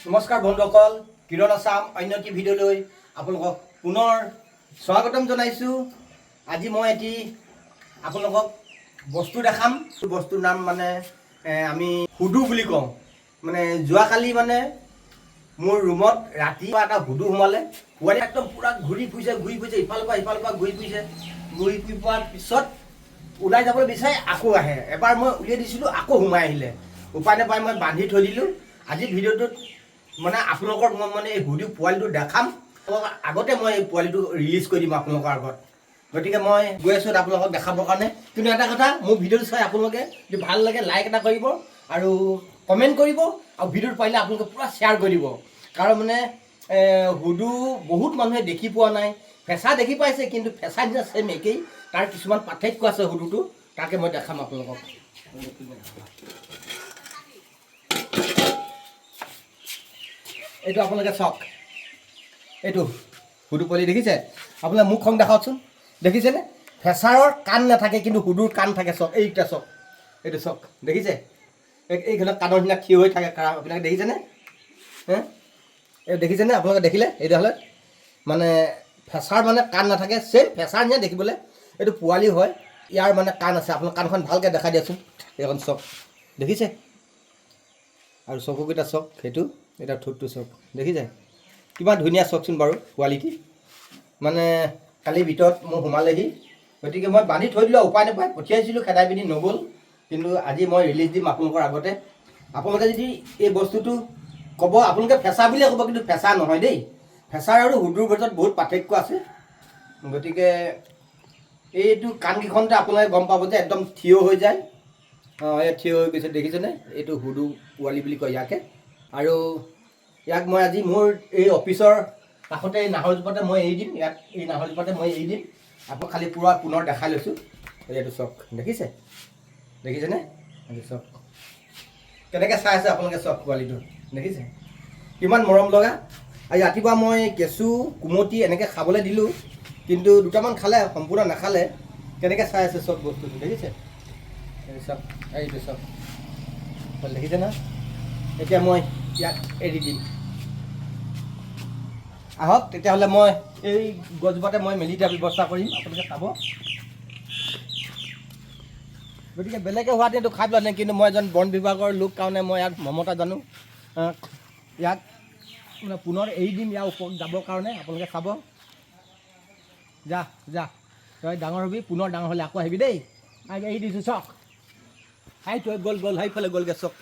নমস্কাৰ বন্ধুসকল, কিৰণ আছাম অন্য এটি ভিডিঅ'লৈ আপোনালোকক পুনৰ স্বাগতম জনাইছোঁ। আজি মই এটি আপোনালোকক বস্তু দেখাম। বস্তুৰ নাম মানে আমি হুডু বুলি কওঁ। মানে যোৱাকালি মানে মোৰ ৰুমত ৰাতিপুৱা এটা হুডু সোমালে। পোৱালি একদম পূৰা ঘূৰি ফুৰিছে ইফালৰ পৰা ঘূৰি ফুৰি পোৱাৰ পিছত ওলাই যাবলৈ বিচাৰি আকৌ আহে। এবাৰ মই উলিয়াই দিছিলোঁ, আকৌ সোমাই আহিলে। উপায় নাপাই মই বান্ধি থৈ দিলোঁ। আজি ভিডিঅ'টোত মানে আপোনালোকক মই মানে এই হুডু পোৱালিটো দেখাম। আগতে মই এই পোৱালিটো ৰিলিজ কৰি দিম আপোনালোকৰ আগত। গতিকে মই গৈ আছোঁ আপোনালোকক দেখাবৰ কাৰণে। কিন্তু এটা কথা, মোৰ ভিডিঅ'টো চাই আপোনালোকে যদি ভাল লাগে লাইক এটা কৰিব আৰু কমেণ্ট কৰিব, আৰু ভিডিঅ'টো পাৰিলে আপোনালোকে পূৰা শ্বেয়াৰ কৰি দিব। কাৰণ মানে হুডু বহুত মানুহে দেখি পোৱা নাই। ফেঁচা দেখি পাইছে, কিন্তু ফেঁচা নিচিনা ছেম একেই। তাৰ কিছুমান পাৰ্থক্য আছে হুডুটো, তাকে মই দেখাম আপোনালোকক। এইটো আপোনালোকে চাওক, এইটো হুডু পোৱালি দেখিছে? আপোনালোকে মুখখন দেখাওকচোন, দেখিছেনে? ফেঁচাৰৰ কাণ নাথাকে, কিন্তু হুডুৰ কাণ থাকে। চাওক, এইকেইটা চাওক, এইটো চাওক, দেখিছে? এইবিলাক কাণৰ নিচিনা থিয় হৈ থাকে। আপোনালোকে দেখিছেনে? এই দেখিছেনে? আপোনালোকে দেখিলে? এইটো হ'লে মানে ফেঁচাৰ মানে কাণ নাথাকে, ছেম ফেঁচাৰ নিচিনা দেখিবলৈ। এইটো পোৱালি হয়, ইয়াৰ মানে কাণ আছে। আপোনাৰ কাণখন ভালকৈ দেখাই দিয়কচোন। এইখন চাওক, দেখিছে? আৰু চকুকেইটা চাওক, সেইটো এটা ঠোঁটটো চাওক, দেখিছে? কিমান ধুনীয়া চাওকচোন বাৰু কোৱালিটি। মানে কালিৰ ভিতৰত মোৰ সোমালেহি। গতিকে মই বান্ধি থৈ দিলোঁ, উপায় নাপায় পঠিয়াইছিলোঁ, খেদাই পিনি নগ'ল। কিন্তু আজি মই ৰিলিজ দিম আপোনালোকৰ আগতে। আপোনালোকে যদি এই বস্তুটো ক'ব, আপোনালোকে ফেঁচা বুলিয়ে ক'ব, কিন্তু ফেঁচা নহয় দেই। ফেঁচাৰ আৰু হুডুৰ ভিতৰত বহুত পাৰ্থক্য আছে। গতিকে এইটো কাণকেইখনতে আপোনালোকে গম পাব যে একদম থিয় হৈ যায়। ইয়াত থিয় হৈ গৈছে, দেখিছেনে? এইটো হুডু পোৱালি বুলি কয় ইয়াকে। আৰু ইয়াক মই আজি মোৰ এই অফিচৰ কাষতে এই নাহৰজোপাতে মই এৰি দিম। ইয়াত এই নাহৰজোপাতে মই এৰি দিম। আকৌ খালি পুনৰ দেখাই লৈছোঁ। এইটো চাওক, দেখিছে? দেখিছেনে? এইটো চাওক, কেনেকৈ চাই আছে আপোনালোকে চাওক পোৱালিটো, দেখিছে? কিমান মৰম লগা। আৰু ৰাতিপুৱা মই কেঁচু কুমটি এনেকৈ খাবলৈ দিলোঁ, কিন্তু দুটামান খালে, সম্পূৰ্ণ নাখালে। কেনেকৈ চাই আছে চাওক বস্তুটো, দেখিছে? এইটো চাওক, এইটো চাওক, দেখিছে না? এতিয়া মই ইয়াক এৰি দিম। আহক তেতিয়াহ'লে মই এই গছজোপাতে মই মেলি দিয়াৰ ব্যৱস্থা কৰিম, আপোনালোকে চাব। গতিকে বেলেগে হোৱাতেতো খাই পেলোৱা নাই, কিন্তু মই এজন বন বিভাগৰ লোক কাৰণে মই ইয়াক মমতা জানো। ইয়াক মানে পুনৰ এৰি দিম ইয়াৰ ওপৰত যাবৰ কাৰণে। আপোনালোকে চাব। যা তই ডাঙৰ হ'বি, পুনৰ ডাঙৰ হ'লে আকৌ আহিবি দেই। এৰি দিছোঁ চাওক, তই গ'ল সেইফালে গ'লগৈ চাওক।